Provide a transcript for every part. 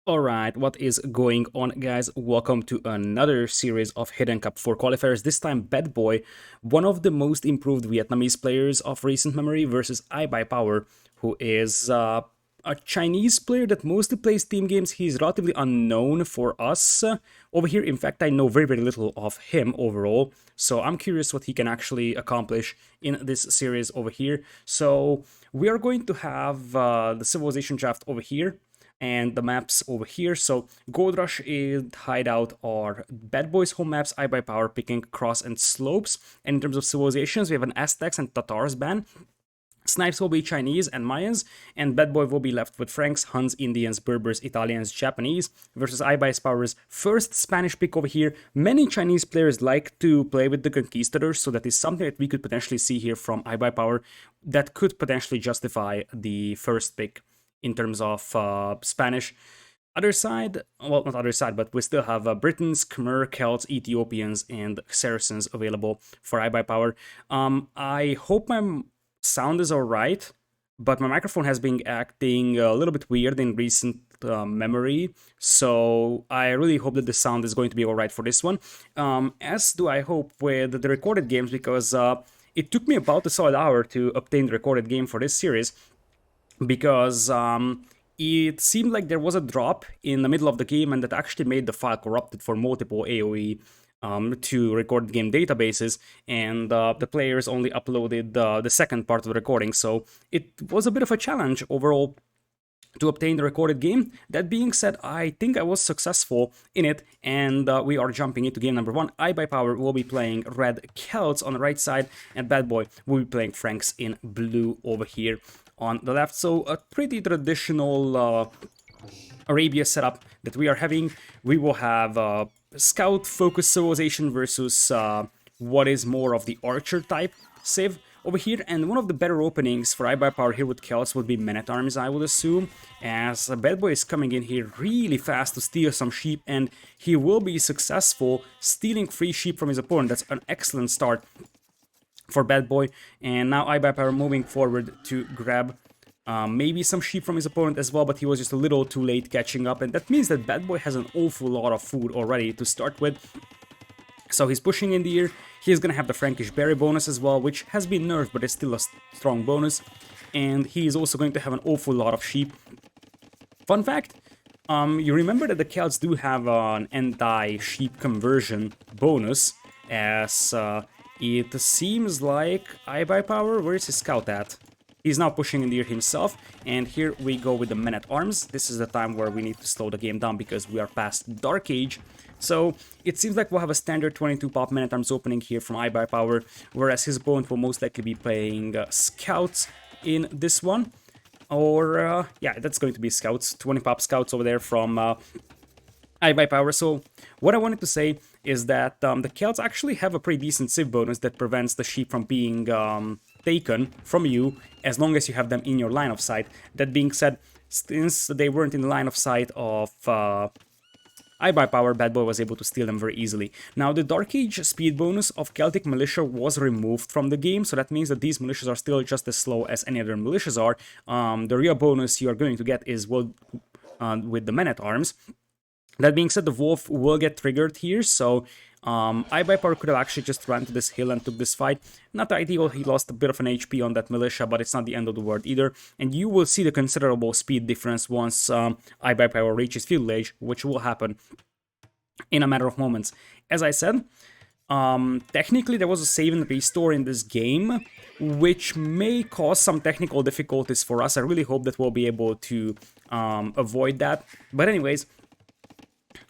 Alright, what is going on, guys? Welcome to another series of Hidden Cup for qualifiers. This time, Badboy, one of the most improved Vietnamese players of recent memory, versus IBuyPower, who is a Chinese player that mostly plays team games. He's relatively unknown for us over here. In fact, I know very little of him overall, so I'm curious what he can actually accomplish in this series over here. So we are going to have the civilization draft over here and the maps over here. So Gold Rush is Hideout are Bad Boys home maps, IBuyPower picking Cross and Slopes. And in terms of civilizations, we have an Aztecs and Tatars ban. Snipes will be Chinese and Mayans, and Bad Boy will be left with Franks, Huns, Indians, Berbers, Italians, Japanese, versus IBuyPower's first Spanish pick over here. Many Chinese players like to play with the Conquistadors, so that is something that we could potentially see here from IBuyPower that could potentially justify the first pick in terms of Spanish. Other side, well, not other side, but we still have Britons, Khmer, Celts, Ethiopians, and Saracens available for IBuyPower. I hope my sound is alright, but my microphone has been acting a little bit weird in recent memory, so I really hope that the sound is going to be alright for this one. As do I hope with the recorded games, because it took me about a solid hour to obtain the recorded game for this series, because it seemed like there was a drop in the middle of the game, and that actually made the file corrupted for multiple AoE to record game databases, and the players only uploaded the second part of the recording, so it was a bit of a challenge overall to obtain the recorded game. That being said, I think I was successful in it, and we are jumping into game number one. IBuyPower will be playing red Celts on the right side, and Bad Boy will be playing Franks in blue over here on the left. So a pretty traditional Arabia setup that we are having. We will have scout focused civilization versus what is more of the archer type civ over here, and one of the better openings for IBuyPower here with Celts would be Men-at-Arms, I would assume, as Bad Boy is coming in here really fast to steal some sheep, and he will be successful stealing free sheep from his opponent. That's an excellent start for Bad Boy, and now IBuyPower moving forward to grab maybe some sheep from his opponent as well, but he was just a little too late catching up, and that means that Bad Boy has an awful lot of food already to start with. So he's pushing in the air. He's gonna have the Frankish berry bonus as well, which has been nerfed, but it's still a strong bonus. And he is also going to have an awful lot of sheep. Fun fact, you remember that the Celts do have an anti-sheep conversion bonus, as it seems like IBuyPower, where is his scout at? He's now pushing in the air himself, and here we go with the Men-at-Arms. This is the time where we need to slow the game down because we are past Dark Age. So it seems like we'll have a standard 22 pop Men-at-Arms opening here from IBuyPower, whereas his opponent will most likely be playing Scouts in this one. Or, yeah, that's going to be Scouts, 20 pop Scouts over there from IBuyPower. So what I wanted to say is that the Celts actually have a pretty decent civ bonus that prevents the sheep from being taken from you as long as you have them in your line of sight. That being said, since they weren't in the line of sight of IBuyPower, Bad Boy was able to steal them very easily. Now, the Dark Age speed bonus of Celtic Militia was removed from the game, so that means that these militias are still just as slow as any other militias are. The real bonus you are going to get is with the Men-at-Arms. That being said, the Wolf will get triggered here, so IBuyPower could have actually just ran to this hill and took this fight. Not ideal, he lost a bit of an HP on that militia, but it's not the end of the world either. And you will see the considerable speed difference once IBuyPower reaches field age, which will happen in a matter of moments. As I said, technically there was a save and restore in this game, which may cause some technical difficulties for us. I really hope that we'll be able to avoid that. But anyways,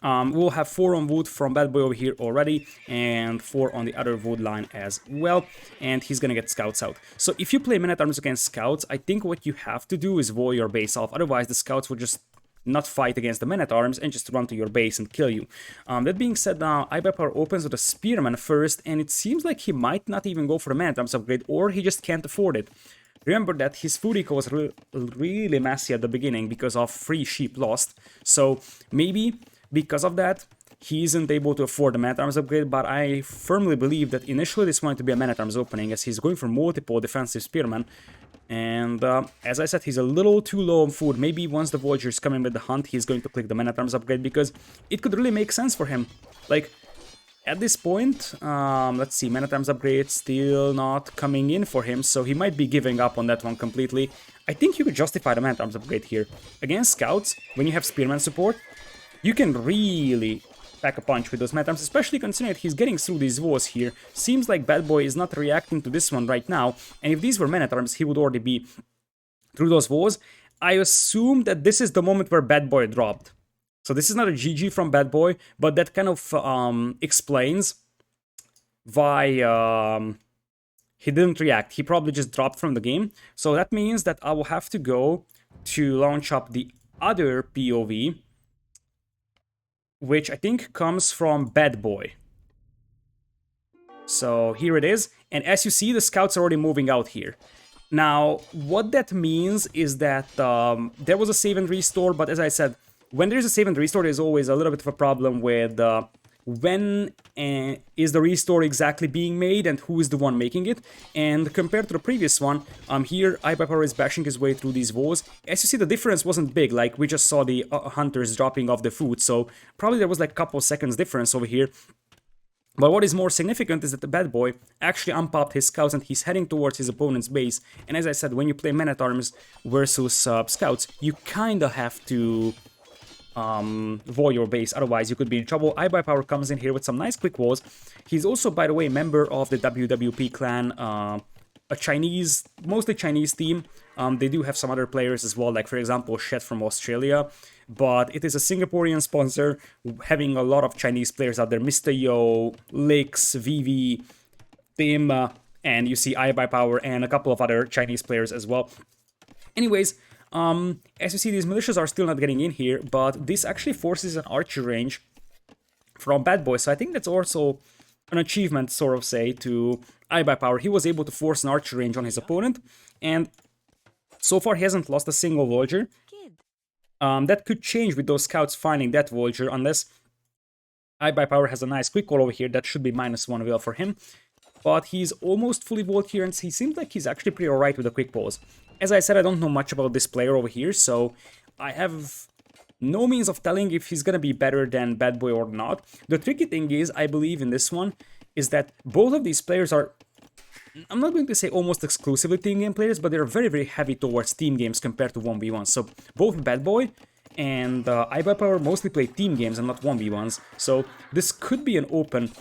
we'll have 4 on wood from Bad Boy over here already, and 4 on the other wood line as well, and he's gonna get scouts out. So if you play Men-at-Arms against scouts, I think what you have to do is wall your base off, otherwise the scouts will just not fight against the Men-at-Arms and just run to your base and kill you. That being said, now IBuyPower opens with a Spearman first, and it seems like he might not even go for the Men-at-Arms upgrade, or he just can't afford it. Remember that his food eco was really messy at the beginning because of free sheep lost, so maybe because of that, he isn't able to afford the Men-at-Arms upgrade, but I firmly believe that initially this wanted to be a Men-at-Arms opening, as he's going for multiple defensive spearmen. And as I said, he's a little too low on food. Maybe once the Vultures come in with the hunt, he's going to click the Man-at-Arms upgrade, because it could really make sense for him. Like, at this point, let's see, Man-at-Arms upgrade still not coming in for him, so he might be giving up on that one completely. I think you could justify the Man-at-Arms upgrade here. Against Scouts, when you have Spearman support, you can really pack a punch with those Man-at-Arms, especially considering he's getting through these walls here. Seems like Badboy is not reacting to this one right now, and if these were Man-at-Arms, he would already be through those walls. I assume that this is the moment where Badboy dropped. So this is not a GG from Badboy, but that kind of explains why he didn't react. He probably just dropped from the game. So that means that I will have to go to launch up the other POV, which I think comes from Badboy. So here it is, and as you see, the scouts are already moving out here. Now, what that means is that there was a save and restore, but as I said, when there's a save and restore, there's always a little bit of a problem with when is the restore exactly being made and who is the one making it. And compared to the previous one, here IBuyPower is bashing his way through these walls. As you see, the difference wasn't big, like we just saw the hunters dropping off the food, so probably there was like a couple seconds difference over here. But what is more significant is that the Badboy actually unpopped his scouts and he's heading towards his opponent's base. And as I said, when you play Man-at-Arms versus scouts, you kinda have to wall your base, otherwise you could be in trouble. IBuyPower comes in here with some nice quick walls. He's also, by the way, a member of the WWP clan, a Chinese, mostly Chinese team. They do have some other players as well, like for example Shed from Australia, but it is a Singaporean sponsor, having a lot of Chinese players out there. Mr. Yo, Lix, Vivi, Tim, and you see IBuyPower and a couple of other Chinese players as well. Anyways, as you see, these militias are still not getting in here, but this actually forces an archer range from Badboy, so I think that's also an achievement, sort of say, to IBuyPower. He was able to force an archer range on his opponent, and so far he hasn't lost a single Vulture. That could change with those scouts finding that Vulture, unless IBuyPower has a nice quick call over here. That should be -1 will for him. But he's almost fully walled here, and he seems like he's actually pretty alright with the quick pulls. As I said, I don't know much about this player over here, so I have no means of telling if he's gonna be better than Badboy or not. The tricky thing is, I believe in this one, is that both of these players are, I'm not going to say almost exclusively team game players, but they're very, very heavy towards team games compared to 1v1s. So both Badboy and IBuyPower mostly play team games and not 1v1s. So this could be an open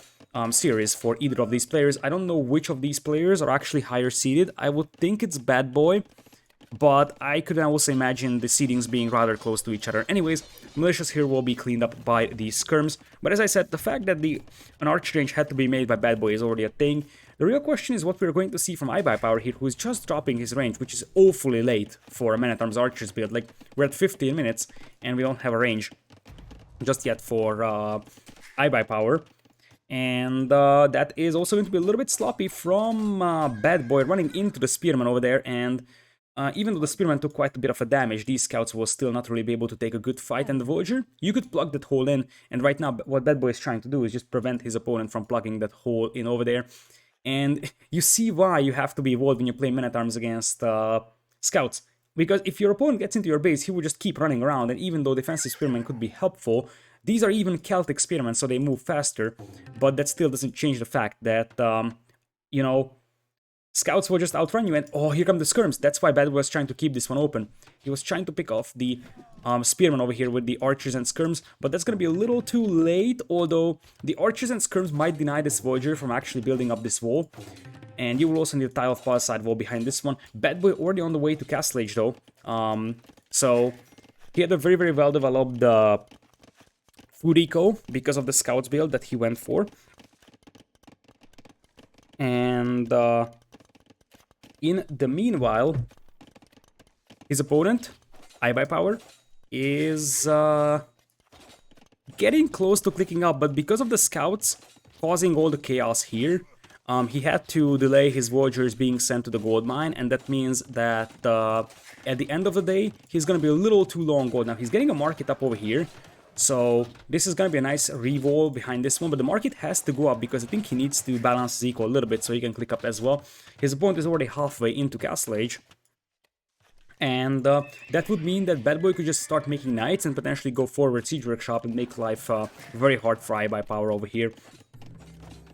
series for either of these players. I don't know which of these players are actually higher seeded. I would think it's Badboy, but I could also imagine the seedings being rather close to each other. Anyways, militias here will be cleaned up by the skirms. But as I said, the fact that an archer range had to be made by Badboy is already a thing. The real question is what we're going to see from IBuyPower here, who is just dropping his range, which is awfully late for a Man-at-Arms Archers build. Like, we're at 15 minutes, and we don't have a range just yet for IBuyPower. And that is also going to be a little bit sloppy from Badboy running into the Spearman over there, and even though the Spearman took quite a bit of a damage, these scouts will still not really be able to take a good fight, and the Vulture, you could plug that hole in, and right now what Badboy is trying to do is just prevent his opponent from plugging that hole in over there. And you see why you have to be evolved when you play Man-at-Arms against scouts. Because if your opponent gets into your base, he will just keep running around, and even though defensive Spearmen could be helpful, these are even Celtic Spearmen, so they move faster, but that still doesn't change the fact that, you know, scouts will just outrun you, and oh, here come the skirms. That's why Badboy was trying to keep this one open. He was trying to pick off the spearmen over here with the archers and skirms, but that's going to be a little too late, although the archers and skirms might deny this Voyager from actually building up this wall. And you will also need a tile of palisade wall behind this one. Badboy already on the way to Castle Age though, so he had a very, very well developed food eco because of the scouts build that he went for. And in the meanwhile, his opponent, IBuyPower, is getting close to clicking up, but because of the scouts causing all the chaos here, he had to delay his Voyagers being sent to the gold mine, and that means that at the end of the day, he's going to be a little too low on gold. Now, he's getting a market up over here, so this is going to be a nice revol behind this one, but the market has to go up because I think he needs to balance his eco a little bit so he can click up as well. His opponent is already halfway into Castle Age, And that would mean that Badboy could just start making knights and potentially go forward Siege Workshop and make life very hard for IBuyPower over here.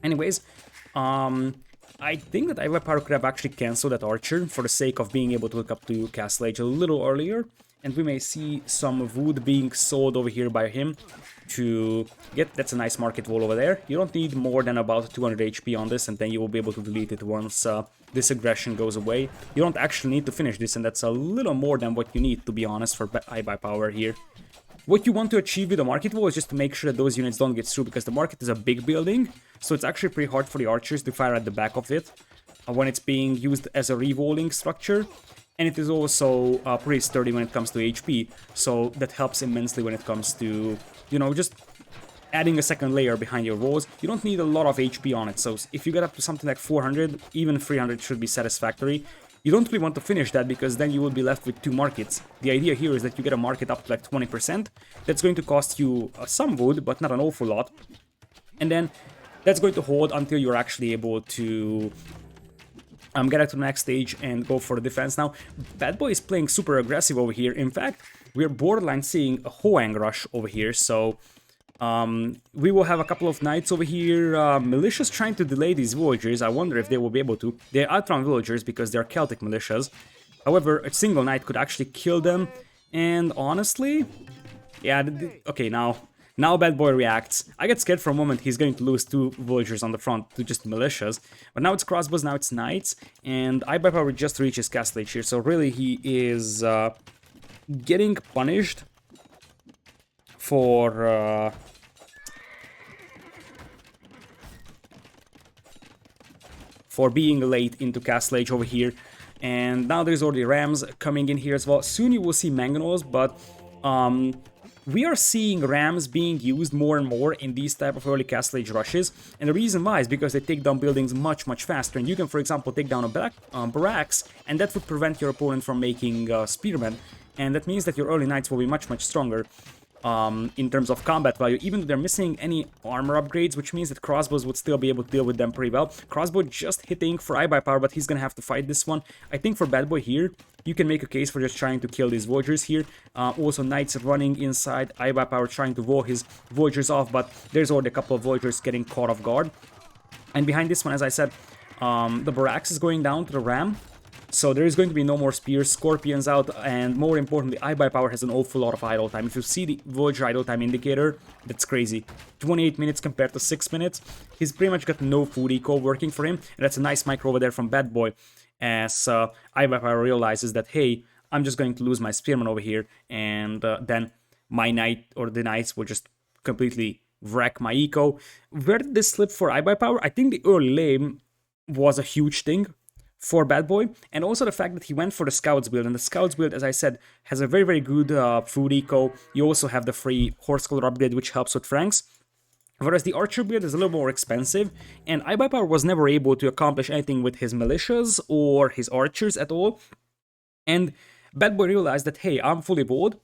Anyways, I think that IBuyPower could have actually cancelled that archer for the sake of being able to look up to Castle Age a little earlier, and we may see some wood being sold over here by him to get... That's a nice market wall over there. You don't need more than about 200 HP on this, and then you will be able to delete it once this aggression goes away. You don't actually need to finish this, and that's a little more than what you need, to be honest, for IBuyPower here. What you want to achieve with the market wall is just to make sure that those units don't get through, because the market is a big building, so it's actually pretty hard for the archers to fire at the back of it when it's being used as a re-walling structure. And it is also pretty sturdy when it comes to HP, so that helps immensely when it comes to, you know, just adding a second layer behind your walls. You don't need a lot of HP on it, so if you get up to something like 400, even 300 should be satisfactory. You don't really want to finish that, because then you will be left with two markets. The idea here is that you get a market up to like 20%. That's going to cost you some wood, but not an awful lot. And then that's going to hold until you're actually able to get out to the next stage and go for the defense. Now, Badboy is playing super aggressive over here. In fact, we're borderline seeing a Hoang rush over here, so we will have a couple of knights over here. Militias trying to delay these villagers. I wonder if they will be able to. They're outrun villagers because they're Celtic militias. However, a single knight could actually kill them. And honestly, yeah, okay, now Badboy reacts. I get scared for a moment he's going to lose two villagers on the front to just militias. But now it's crossbows, now it's knights. And IBuyPower just reaches Castle Age here. So really he is getting punished for being late into Castle Age over here. And now there's already rams coming in here as well. Soon you will see mangonels, but we are seeing rams being used more and more in these type of early Castle Age rushes. And the reason why is because they take down buildings much faster. And you can, for example, take down a barracks, and that would prevent your opponent from making spearmen. And that means that your early knights will be much stronger in terms of combat value, even though they're missing any armor upgrades, which means that crossbows would still be able to deal with them pretty well. Crossbow just hitting for IBuyPower, but he's gonna have to fight this one. I think for Badboy here, you can make a case for just trying to kill these villagers here. Also, knights running inside, IBuyPower trying to wall his villagers off, but there's already a couple of villagers getting caught off guard. And behind this one, as I said, the barracks is going down to the ram. So there is going to be no more spears, scorpions out, and more importantly, IBuyPower has an awful lot of idle time. If you see the villager idle time indicator, that's crazy. 28 minutes compared to 6 minutes. He's pretty much got no food eco working for him, and that's a nice micro over there from Badboy, as IBuyPower realizes that, hey, I'm just going to lose my spearman over here, and then my knight or the knights will just completely wreck my eco. Where did this slip for IBuyPower? I think the early lane was a huge thing for Badboy, and also the fact that he went for the Scouts build, and the Scouts build, as I said, has a very good food eco. You also have the free horse color upgrade, which helps with Franks, whereas the Archer build is a little more expensive, and IBuyPower was never able to accomplish anything with his militias or his archers at all. And Badboy realized that, hey, I'm fully bold,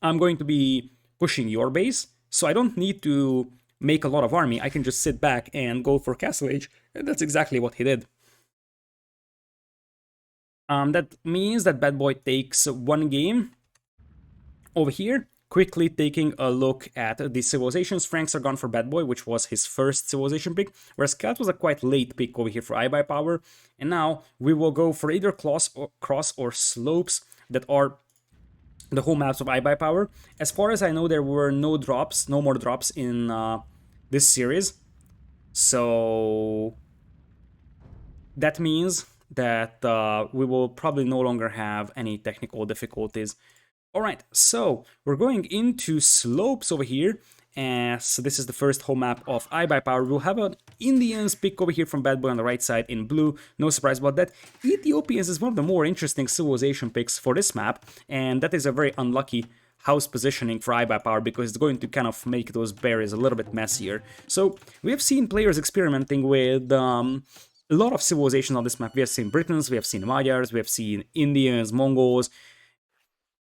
I'm going to be pushing your base, so I don't need to make a lot of army, I can just sit back and go for Castle Age, and that's exactly what he did. That means that Badboy takes one game over here, quickly taking a look at the civilizations. Franks are gone for Badboy, which was his first civilization pick, whereas Cat was a quite late pick over here for IBuyPower. And now we will go for either cross or slopes that are the home maps of IBuyPower. As far as I know, there were no more drops in this series. So that means that we will probably no longer have any technical difficulties. Alright, so we're going into slopes over here, so this is the first home map of IBuyPower. We'll have an Indians pick over here from Badboy on the right side in blue, no surprise about that. Ethiopians is one of the more interesting civilization picks for this map, and that is a very unlucky house positioning for IBuyPower because it's going to kind of make those barriers a little bit messier. So we have seen players experimenting with a lot of civilizations on this map. We have seen Britons, we have seen Magyars, we have seen Indians, Mongols.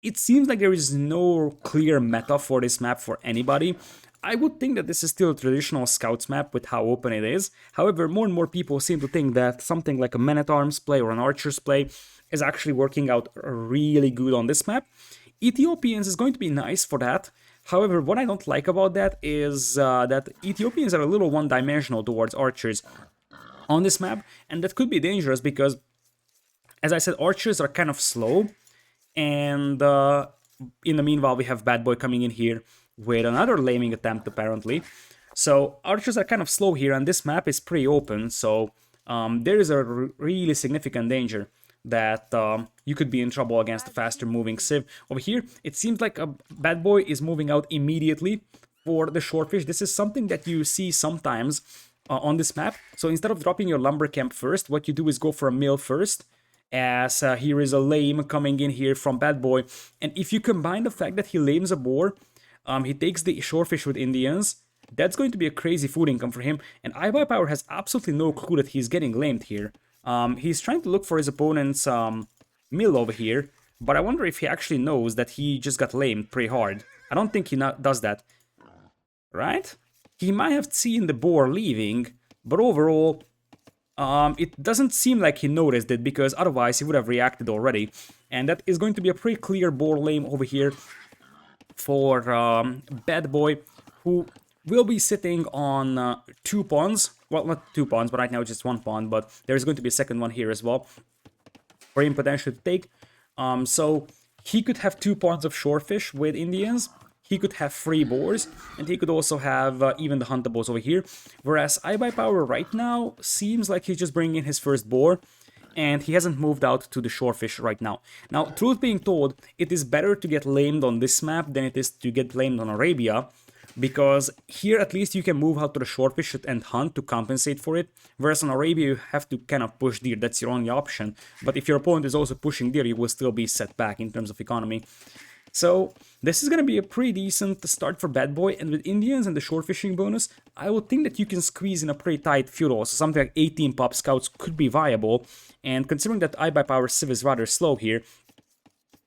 It seems like there is no clear meta for this map for anybody. I would think that this is still a traditional scouts map with how open it is. However, more and more people seem to think that something like a men-at-arms play or an archers play is actually working out really good on this map. Ethiopians is going to be nice for that. However, what I don't like about that is that Ethiopians are a little one-dimensional towards archers on this map, and that could be dangerous because, as I said, archers are kind of slow, and in the meanwhile we have Badboy coming in here with another laming attempt apparently. So archers are kind of slow here, and this map is pretty open, so there is a really significant danger that you could be in trouble against a faster moving Civ. Over here, it seems like a Badboy is moving out immediately for the shortfish. This is something that you see sometimes on this map. So instead of dropping your lumber camp first, what you do is go for a mill first, as here is a lame coming in here from Badboy. And if you combine the fact that he lames a boar, he takes the shorefish with Indians, that's going to be a crazy food income for him. And IBuyPower has absolutely no clue that he's getting lamed here. He's trying to look for his opponent's mill over here, but I wonder if he actually knows that he just got lamed pretty hard. I don't think he does that, right? He might have seen the boar leaving, but overall, it doesn't seem like he noticed it, because otherwise he would have reacted already. And that is going to be a pretty clear boar lame over here for Badboy, who will be sitting on 2 pawns. Well, not 2 pawns, but right now just 1 pawn, but there's going to be a second one here as well for him potentially to take. So he could have 2 pawns of shorefish with Indians, he could have 3 boars, and he could also have even the huntables over here. Whereas IBuyPower right now seems like he's just bringing in his first boar, and he hasn't moved out to the shorefish right now. Now, truth being told, it is better to get lamed on this map than it is to get lamed on Arabia, because here at least you can move out to the shorefish and hunt to compensate for it, whereas on Arabia you have to kind of push deer, that's your only option. But if your opponent is also pushing deer, you will still be set back in terms of economy. So this is going to be a pretty decent start for Badboy, and with Indians and the short fishing bonus, I would think that you can squeeze in a pretty tight feudal, so something like 18 pop scouts could be viable, and considering that IBuyPower Civ is rather slow here,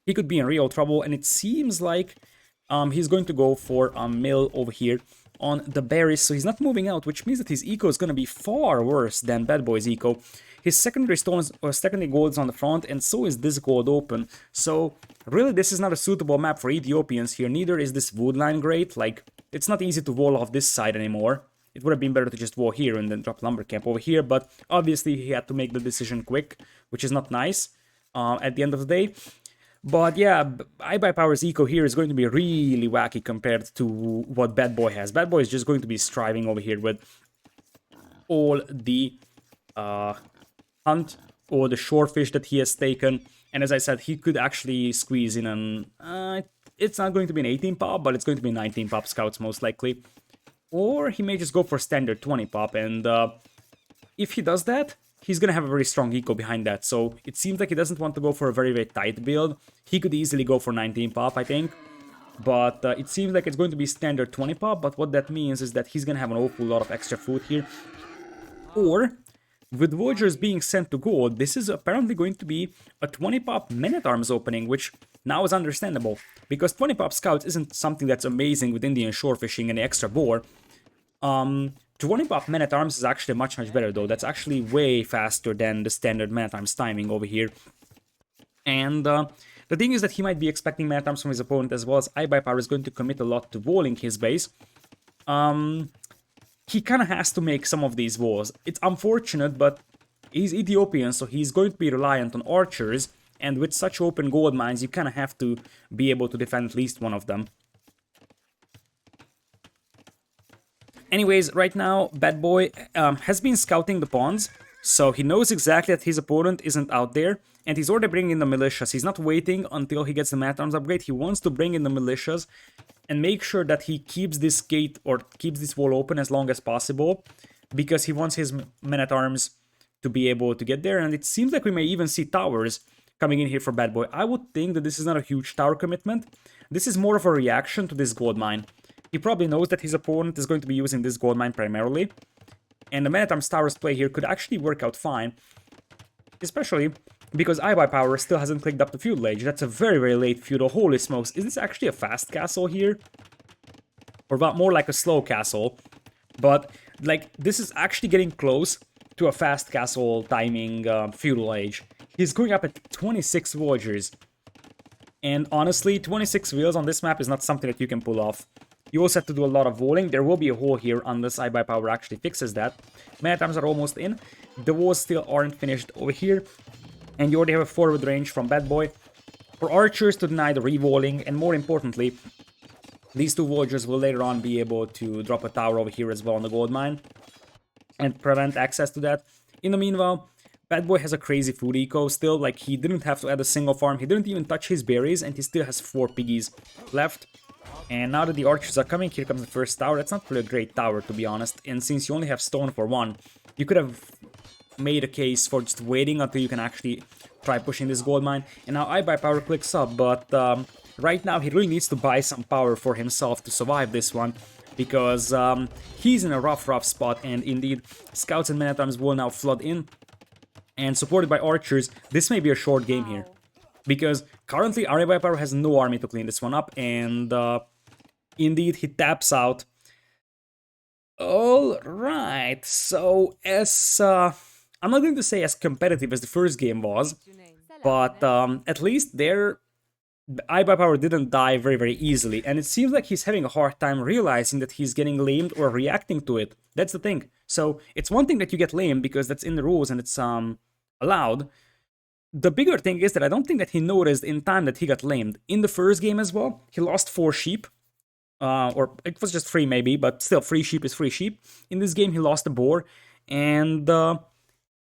he could be in real trouble, and it seems like he's going to go for a mill over here on the berries, so he's not moving out, which means that his eco is going to be far worse than Badboy's eco. His secondary stones or secondary gold is on the front, and so is this gold open. So really, this is not a suitable map for Ethiopians here. Neither is this wood line great. Like, it's not easy to wall off this side anymore. It would have been better to just wall here and then drop lumber camp over here, but obviously he had to make the decision quick, which is not nice at the end of the day. But yeah, IBuyPower's eco here is going to be really wacky compared to what Badboy has. Badboy is just going to be striving over here with all the hunt or the shorefish that he has taken. And as I said, he could actually squeeze in an... it's not going to be an 18 pop, but it's going to be 19 pop scouts most likely. Or he may just go for standard 20 pop, and if he does that, he's going to have a very strong eco behind that. So it seems like he doesn't want to go for a very, very tight build. He could easily go for 19 pop, I think. But it seems like it's going to be standard 20 pop, but what that means is that he's going to have an awful lot of extra food here. Or, with villagers being sent to gold, this is apparently going to be a 20 pop men-at-arms opening, which now is understandable, because 20 pop scouts isn't something that's amazing with Indian shore fishing and the extra boar. 20 pop men-at-arms is actually much better though. That's actually way faster than the standard men-at-arms timing over here. And the thing is that he might be expecting men-at-arms from his opponent, as well as IBuyPower is going to commit a lot to walling his base. He kind of has to make some of these walls. It's unfortunate, but he's Ethiopian, so he's going to be reliant on archers, and with such open gold mines, you kind of have to be able to defend at least one of them. Anyways, right now, Badboy has been scouting the pawns, so he knows exactly that his opponent isn't out there, and he's already bringing in the militias. He's not waiting until he gets the man-at-arms upgrade. He wants to bring in the militias and make sure that he keeps this gate or keeps this wall open as long as possible, because he wants his men-at-arms to be able to get there, and it seems like we may even see towers coming in here for Badboy. I would think that this is not a huge tower commitment. This is more of a reaction to this gold mine. He probably knows that his opponent is going to be using this gold mine primarily, and the man-at-arms towers play here could actually work out fine, especially because IBuyPower still hasn't clicked up the feudal age. That's a very, very late feudal. Holy smokes, is this actually a fast castle here? Or more like a slow castle? But, like, this is actually getting close to a fast castle timing feudal age. He's going up at 26 villagers. And honestly, 26 wheels on this map is not something that you can pull off. You also have to do a lot of walling. There will be a hole here unless IBuyPower actually fixes that. Mana times are almost in. The walls still aren't finished over here. And you already have a forward range from Badboy for archers to deny the re-walling. And more importantly, these two villagers will later on be able to drop a tower over here as well on the gold mine and prevent access to that. In the meanwhile, Badboy has a crazy food eco still. Like, he didn't have to add a single farm. He didn't even touch his berries, and he still has 4 piggies left. And now that the archers are coming, here comes the first tower. That's not really a great tower, to be honest. And since you only have stone for 1, you could have made a case for just waiting until you can actually try pushing this gold mine. And now IBuyPower clicks up, but right now he really needs to buy some power for himself to survive this one. Because he's in a rough spot, and indeed, scouts and men-at-arms will now flood in. And supported by archers, this may be a short game here. Because currently, IBuyPower has no army to clean this one up, and indeed, he taps out. Alright, so as... I'm not going to say as competitive as the first game was, but at least there... IBuyPower didn't die very easily, and it seems like he's having a hard time realizing that he's getting lamed or reacting to it. That's the thing. So it's one thing that you get lamed because that's in the rules and it's allowed. The bigger thing is that I don't think that he noticed in time that he got lamed. In the first game as well, he lost 4 sheep. Or it was just 3 maybe, but still, free sheep is free sheep. In this game, he lost a boar, and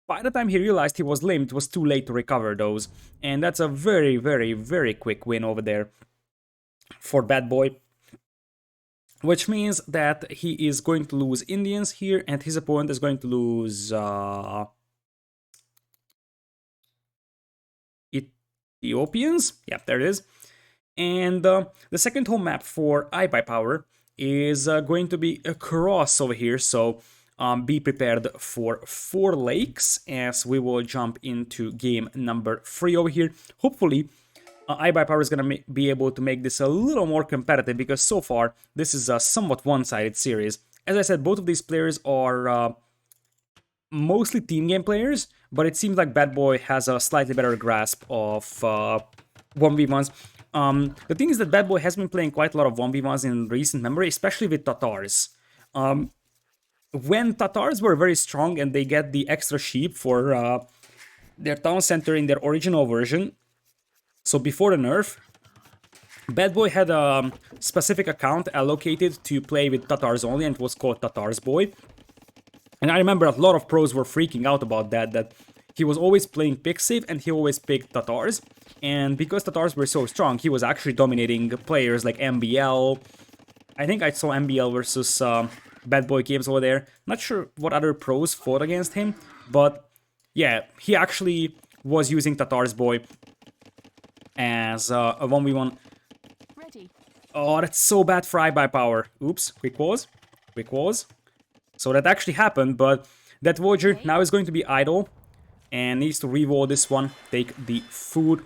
by the time he realized he was lamed, it was too late to recover those. And that's a very quick win over there for Badboy. Which means that he is going to lose Indians here, and his opponent is going to lose Ethiopians. Yeah, there it is. And the second home map for IBuyPower is going to be a cross over here, so be prepared for 4 lakes as we will jump into game number 3 over here. Hopefully, IBuyPower is going to be able to make this a little more competitive, because so far this is a somewhat one-sided series. As I said, both of these players are mostly team game players, but it seems like Badboy has a slightly better grasp of 1v1s. The thing is that Badboy has been playing quite a lot of 1v1s in recent memory, especially with Tatars. When Tatars were very strong and they get the extra sheep for their town center in their original version, so before the nerf, Badboy had a specific account allocated to play with Tatars only, and it was called Tatars Boy. And I remember a lot of pros were freaking out about that he was always playing pick safe and he always picked Tatars. And because Tatars were so strong, he was actually dominating players like MBL. I think I saw MBL versus Badboy games over there. Not sure what other pros fought against him, but yeah, he actually was using Tatars Boy as a 1v1. Ready. Oh, that's so bad for IBuyPower. Oops, quick pause. Quick pause. So that actually happened, but that villager now is going to be idle and needs to re-wall this one, take the food.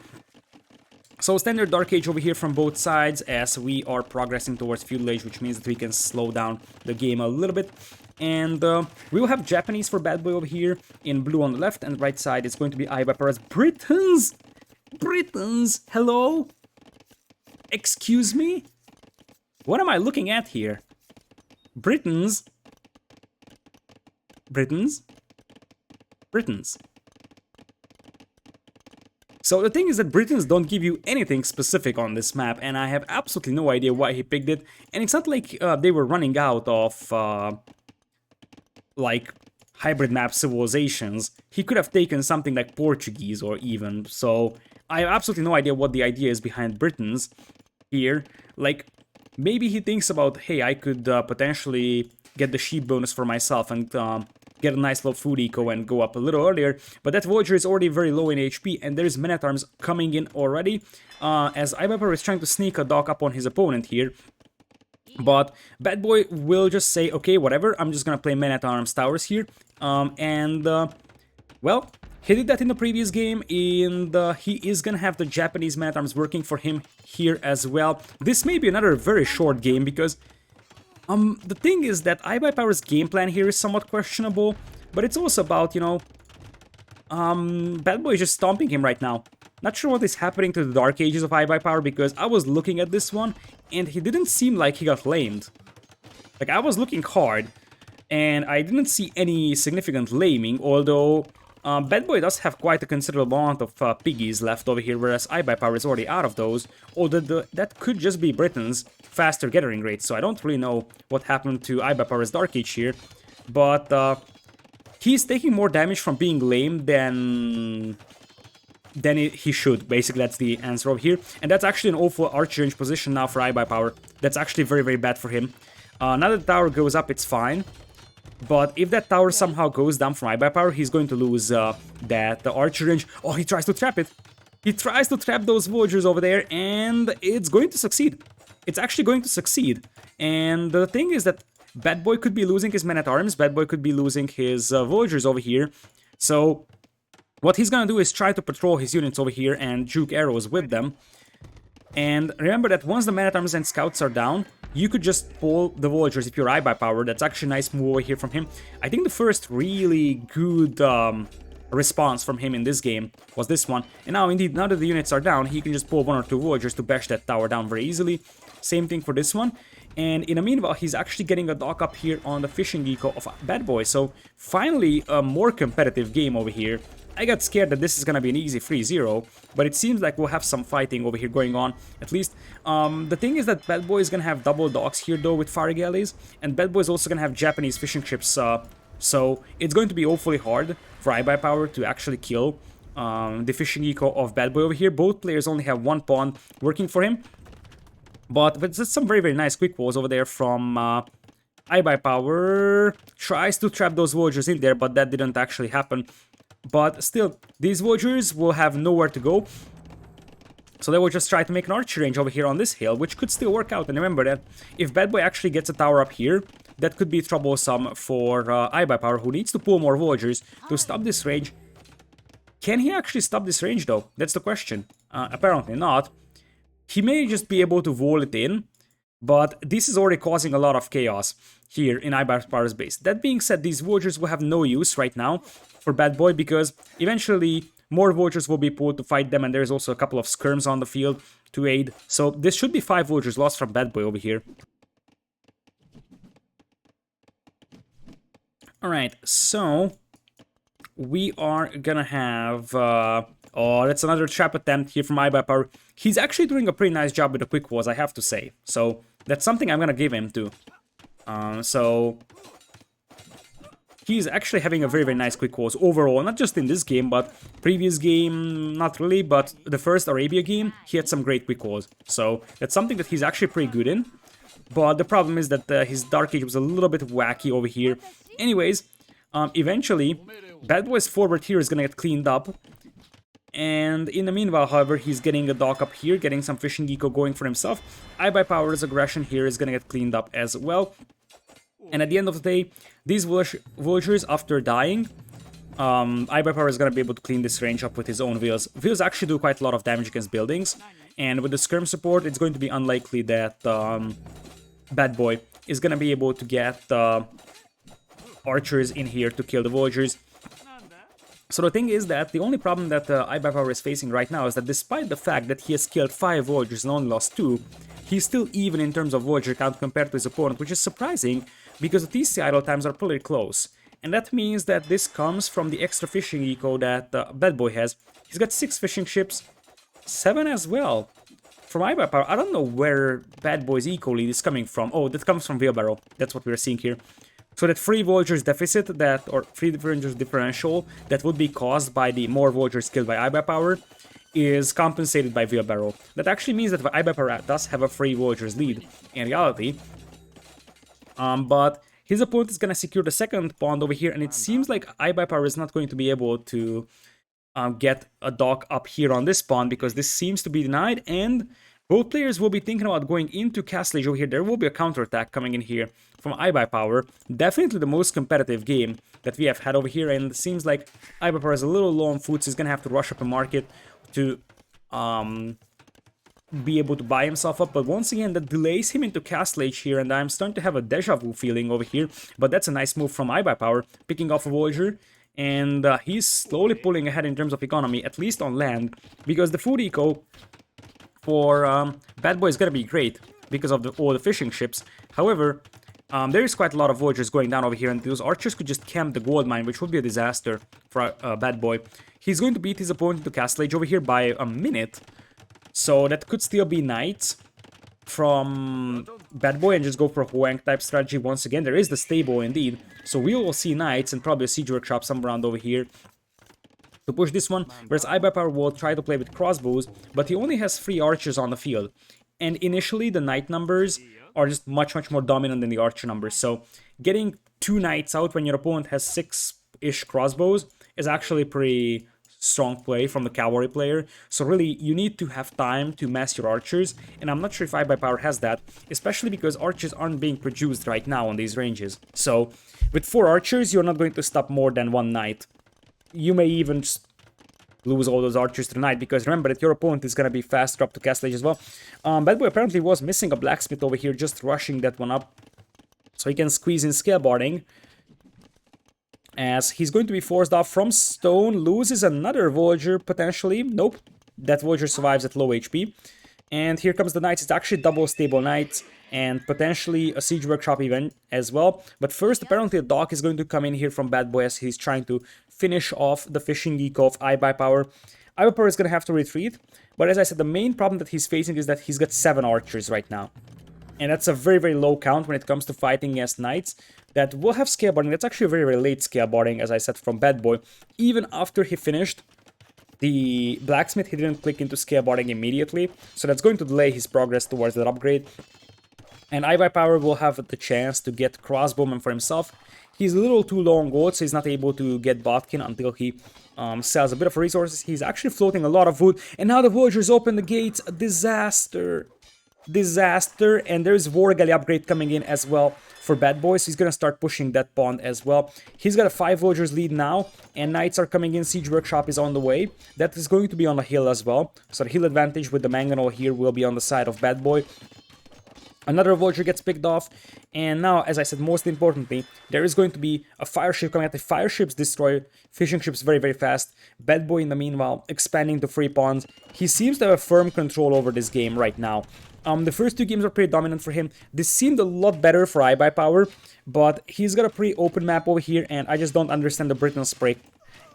So standard Dark Age over here from both sides as we are progressing towards Feudal Age, which means that we can slow down the game a little bit. And we will have Japanese for Badboy over here in blue on the left, and the right side is going to be IBuyPower's Britons. Britons, hello? Excuse me? What am I looking at here? Britons? Britons? Britons. So the thing is that Britons don't give you anything specific on this map, and I have absolutely no idea why he picked it. And it's not like they were running out of like hybrid map civilizations. He could have taken something like Portuguese or even. So I have absolutely no idea what the idea is behind Britons here. Like, maybe he thinks about, hey, I could potentially get the sheep bonus for myself and get a nice little food eco and go up a little earlier. But that villager is already very low in HP, and there's men-at-arms coming in already, as IBuyPower is trying to sneak a dock up on his opponent here. But Badboy will just say, okay, whatever, I'm just gonna play men-at-arms towers here. Well, he did that in the previous game, and he is gonna have the Japanese men-at-arms working for him here as well. This may be another very short game, because the thing is that IBuyPower's game plan here is somewhat questionable. but it's also about, you know, Badboy is just stomping him right now. Not sure what is happening to the Dark Ages of IBuyPower, because I was looking at this one, and he didn't seem like he got lamed. Like, I was looking hard, and I didn't see any significant laming, although Badboy does have quite a considerable amount of piggies left over here, whereas IBuyPower is already out of those, although that could just be Britain's faster gathering rate, so I don't really know what happened to IBuyPower's Dark Age here, but he's taking more damage from being lame than he should. Basically, that's the answer over here. And that's actually an awful archer range position now for IBuyPower. That's actually very, very bad for him. Now that the tower goes up, it's fine. But if that tower somehow goes down from IBuyPower, he's going to lose the archer range. Oh, he tries to trap it. He tries to trap those villagers over there, and it's going to succeed. It's actually going to succeed. And the thing is that Badboy could be losing his men-at-arms. Badboy could be losing his villagers over here. So what he's gonna do is try to patrol his units over here and juke arrows with them. And remember that once the men-at-arms and scouts are down, you could just pull the villagers if you're IBuyPower. That's actually a nice move over here from him. I think the first really good response from him in this game was this one. And now, indeed, now that the units are down, he can just pull 1 or 2 villagers to bash that tower down very easily. Same thing for this one. And in the meanwhile, he's actually getting a dock up here on the fishing eco of Badboy. So finally, a more competitive game over here. I got scared that this is gonna be an easy 3-0, but it seems like we'll have some fighting over here going on, at least. The thing is that Badboy is gonna have double docks here, though, with fire galleys, and Badboy is also gonna have Japanese fishing ships, so it's going to be awfully hard for IBuyPower to actually kill the fishing eco of Badboy over here. Both players only have 1 pawn working for him, but there's some very, very nice quick walls over there from IBuyPower. Tries to trap those villagers in there, but that didn't actually happen. But still, these villagers will have nowhere to go, so they will just try to make an archer range over here on this hill, which could still work out. And remember that if Badboy actually gets a tower up here, that could be troublesome for IBuyPower, who needs to pull more villagers to stop this range. Can he actually stop this range, though? That's the question. Apparently not. He may just be able to wall it in, but this is already causing a lot of chaos here in IBuyPower's base. That being said, these villagers will have no use right now for Badboy, because eventually more villagers will be pulled to fight them, and there's also a couple of skirms on the field to aid. So this should be 5 villagers lost from Badboy over here. Alright, so we are gonna have... oh, that's another trap attempt here from IBuyPower. He's actually doing a pretty nice job with the quick walls, I have to say. So that's something I'm gonna give him too. So he's actually having a very, very nice quick walls overall, not just in this game, but previous game, not really, but the first Arabia game, he had some great quick walls. So that's something that he's actually pretty good in. But the problem is that his Dark Age was a little bit wacky over here. Anyways, eventually, Badboy's forward here is gonna get cleaned up. And in the meanwhile, however, he's getting a dock up here, getting some fishing eco going for himself. IBuyPower's aggression here is gonna get cleaned up as well. And at the end of the day, these villagers, after dying, IBuyPower is going to be able to clean this range up with his own wheels. Wheels actually do quite a lot of damage against buildings, and with the skirm support, it's going to be unlikely that Badboy is going to be able to get archers in here to kill the villagers. So the thing is that the only problem that IBuyPower is facing right now is that despite the fact that he has killed 5 villagers and only lost 2, he's still even in terms of villager count compared to his opponent, which is surprising because the TC idle times are pretty close. And that means that this comes from the extra fishing eco that Badboy has. He's got 6 fishing ships, 7 as well. From IBuyPower, I don't know where Badboy's eco lead is coming from. Oh, that comes from wheelbarrow. That's what we're seeing here. So that 3 villagers deficit, or 3 villagers differential, that would be caused by the more villagers killed by IBuyPower, is compensated by wheelbarrow. That actually means that IBuyPower does have a 3 villagers lead in reality. But his opponent is going to secure the second pawn over here, and it seems like IBuyPower is not going to be able to get a dock up here on this pawn, because this seems to be denied, and both players will be thinking about going into Castle Age over here. There will be a counterattack coming in here from IBuyPower. Definitely the most competitive game that we have had over here, and it seems like IBuyPower is a little low on food, so he's going to have to rush up a market to be able to buy himself up, but once again that delays him into Castle Age here, and I'm starting to have a deja vu feeling over here. But that's a nice move from IBuyPower, picking off a Voyager, and he's slowly pulling ahead in terms of economy, at least on land, because the food eco for Badboy is gonna be great because of all the fishing ships. However, there is quite a lot of Voyagers going down over here, and those archers could just camp the gold mine, which would be a disaster for Badboy. He's going to beat his opponent to Castle Age over here by a minute, so that could still be knights from Badboy and just go for a Huang type strategy once again. There is the stable indeed, so we will see knights and probably a siege workshop somewhere around over here to push this one, whereas IBuyPower will try to play with crossbows, but he only has 3 archers on the field. And initially the knight numbers are just much more dominant than the archer numbers, so getting 2 knights out when your opponent has 6-ish crossbows is actually pretty strong play from the cavalry player. So really, you need to have time to mass your archers, and I'm not sure if IBuyPower has that, especially because archers aren't being produced right now on these ranges. So with 4 archers, you're not going to stop more than 1 knight. You may even just lose all those archers to the knight, because remember that your opponent is going to be faster up to Castle Age as well. Badboy apparently was missing a blacksmith over here, just rushing that one up, so he can squeeze in scale barding, as he's going to be forced off from stone, loses another Voyager potentially. Nope, that Voyager survives at low HP. And here comes the knights. It's actually double stable knights and potentially a siege workshop event as well. But first, apparently a dock is going to come in here from Badboy as he's trying to finish off the fishing eco of IBuyPower. IBuyPower is going to have to retreat, but as I said, the main problem that he's facing is that he's got 7 archers right now. And that's a very low count when it comes to fighting against knights that will have scale barding. That's actually a very late scale barding, as I said, from Badboy. Even after he finished the blacksmith, he didn't click into scale barding immediately, so that's going to delay his progress towards that upgrade. And IBuyPower will have the chance to get crossbowman for himself. He's a little too low on gold, so he's not able to get Botkin until he sells a bit of resources. He's actually floating a lot of wood, and now the villagers open the gates. A disaster. And there's War Galley upgrade coming in as well for Badboy, so he's gonna start pushing that pond as well. He's got a 5 villagers lead now, and knights are coming in. Siege workshop is on the way. That is going to be on the hill as well, so the hill advantage with the mangonel here will be on the side of Badboy. Another Voyager gets picked off, and now, as I said, most importantly, there is going to be a fire ship coming at the fire ships destroy fishing ships very fast. Badboy, in the meanwhile, expanding to 3 ponds. He seems to have a firm control over this game right now. The first 2 games are pretty dominant for him. This seemed a lot better for IBuyPower, but he's got a pretty open map over here, and I just don't understand the Britain spray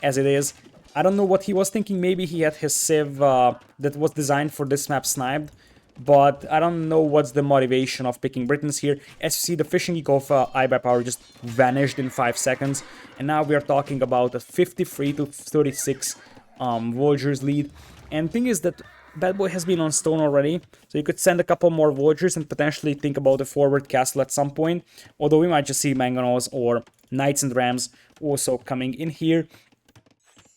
as it is. I don't know what he was thinking. Maybe he had his Civ that was designed for this map sniped, but I don't know what's the motivation of picking Britons here. As you see, the fishing eco of IBuyPower just vanished in 5 seconds, and now we are talking about a 53 to 36 Voyagers lead. And the thing is that Badboy has been on stone already, so you could send a couple more Voyagers and potentially think about a forward castle at some point, although we might just see mangonels or knights and rams also coming in here.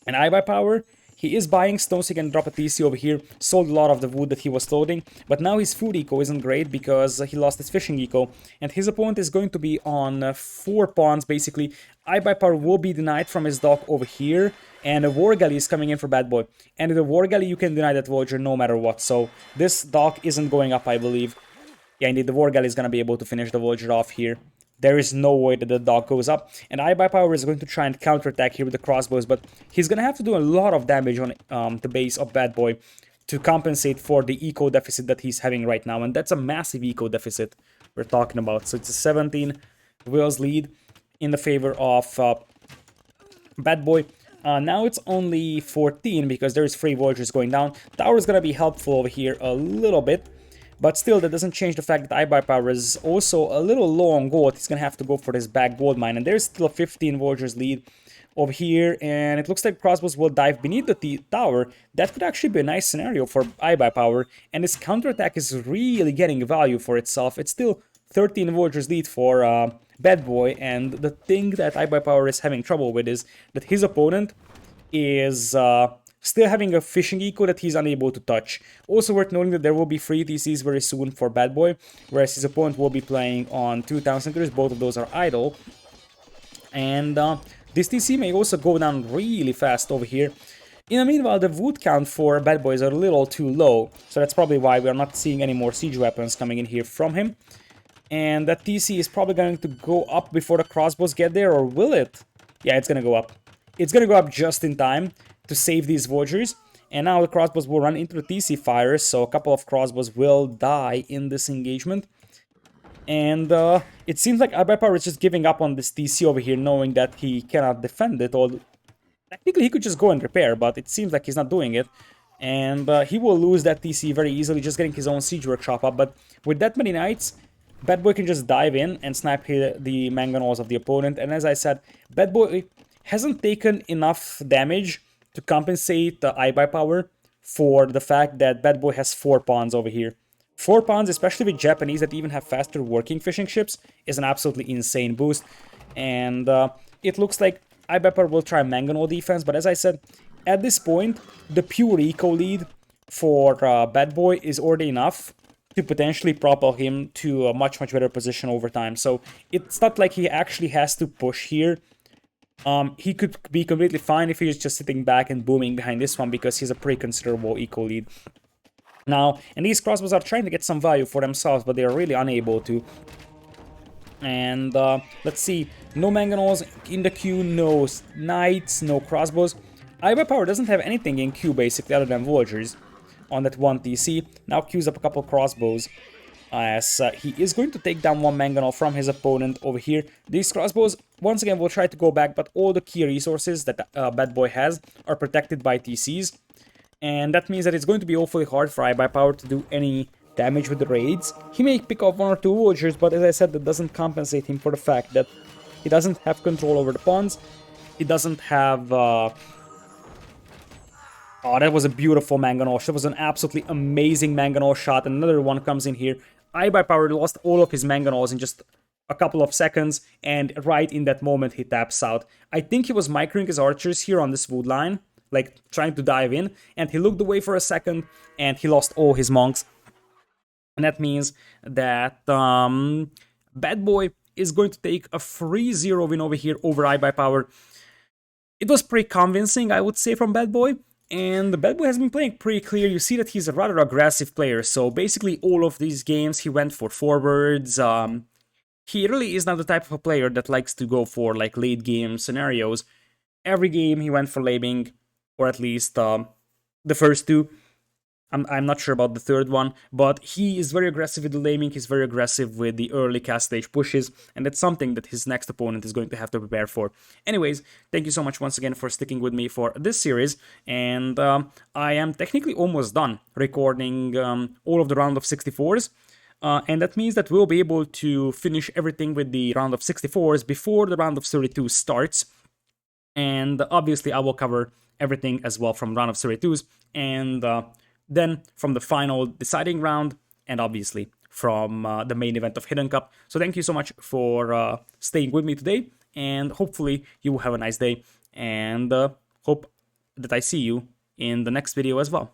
And IBuyPower, he is buying stone so he can drop a TC over here, sold a lot of the wood that he was loading, but now his food eco isn't great because he lost his fishing eco, and his opponent is going to be on 4 pawns basically. IBuyPower will be denied from his dock over here, and a War Galley is coming in for Badboy. And with a War Galley you can deny that Voyager no matter what, so this dock isn't going up, I believe. Yeah, indeed, the War Galley is going to be able to finish the Voyager off here. There is no way that the dock goes up, and IBuyPower is going to try and counterattack here with the crossbows, but he's going to have to do a lot of damage on the base of Badboy to compensate for the eco deficit that he's having right now, and that's a massive eco deficit we're talking about. So it's a 17 wheels lead in the favor of Badboy. Now it's only 14 because there's 3 Voyagers going down. Tower is going to be helpful over here a little bit, but still, that doesn't change the fact that IBuyPower is also a little low on gold. He's going to have to go for this back gold mine. And there's still a 15 Voyagers lead over here. And it looks like crossbows will dive beneath the tower. That could actually be a nice scenario for IBuyPower. And his counterattack is really getting value for itself. It's still 13 Voyagers lead for Badboy. And the thing that IBuyPower is having trouble with is that his opponent is still having a fishing eco that he's unable to touch. Also worth noting that there will be 3 TCs very soon for Badboy, whereas his opponent will be playing on 2 town centers. Both of those are idle. And this TC may also go down really fast over here. In the meanwhile, the wood count for Badboy is a little too low, so that's probably why we are not seeing any more siege weapons coming in here from him. And that TC is probably going to go up before the crossbows get there, or will it? Yeah, it's gonna go up. It's gonna go up just in time to save these villagers. And now the crossbows will run into the TC fires, so a couple of crossbows will die in this engagement. And it seems like IBuyPower is just giving up on this TC over here, knowing that he cannot defend it. Or technically, he could just go and repair, but it seems like he's not doing it. And he will lose that TC very easily, just getting his own siege workshop up. But with that many knights, Badboy can just dive in and snipe the mangonels of the opponent. And as I said, Badboy hasn't taken enough damage to compensate the IBuyPower for the fact that Badboy has 4 pawns over here. 4 pawns, especially with Japanese that even have faster working fishing ships, is an absolutely insane boost. And it looks like IBuyPower will try mangonel defense, but as I said, at this point, the pure eco lead for Badboy is already enough to potentially propel him to a much better position over time. So it's not like he actually has to push here. He could be completely fine if he's just sitting back and booming behind this one because he's a pretty considerable eco lead. Now, and these crossbows are trying to get some value for themselves, but they are really unable to. And let's see, no mangonels in the queue, no knights, no crossbows. IBuyPower doesn't have anything in queue basically other than villagers on that one TC. Now queues up a couple crossbows as he is going to take down one mangonel from his opponent over here. These crossbows once again will try to go back, but all the key resources that Badboy has are protected by TCs. And that means that it's going to be awfully hard for IBuyPower to do any damage with the raids. He may pick off 1 or 2 villagers, but as I said, that doesn't compensate him for the fact that he doesn't have control over the pawns. He doesn't have... Oh, that was a beautiful mangonel. That was an absolutely amazing mangonel shot. Another one comes in here. IBuyPower lost all of his mangonels in just a couple of seconds, and right in that moment he taps out. I think he was microing his archers here on this wood line, like trying to dive in, and he looked away for a second, and he lost all his monks. And that means that Badboy is going to take a 3-0 win over here over IBuyPower. It was pretty convincing, I would say, from Badboy. And Badboy has been playing pretty clear. You see that he's a rather aggressive player. So basically all of these games he went for forwards. He really is not the type of a player that likes to go for like late game scenarios. Every game he went for labing, or at least the first 2. I'm not sure about the third one, but he is very aggressive with the laming, he's very aggressive with the early cast stage pushes, and that's something that his next opponent is going to have to prepare for. Anyways, thank you so much once again for sticking with me for this series, and I am technically almost done recording all of the round of 64s, and that means that we'll be able to finish everything with the round of 64s before the round of 32 starts, and obviously I will cover everything as well from round of 32s, and then from the final deciding round, and obviously from the main event of Hidden Cup. So thank you so much for staying with me today, and hopefully you will have a nice day, and hope that I see you in the next video as well.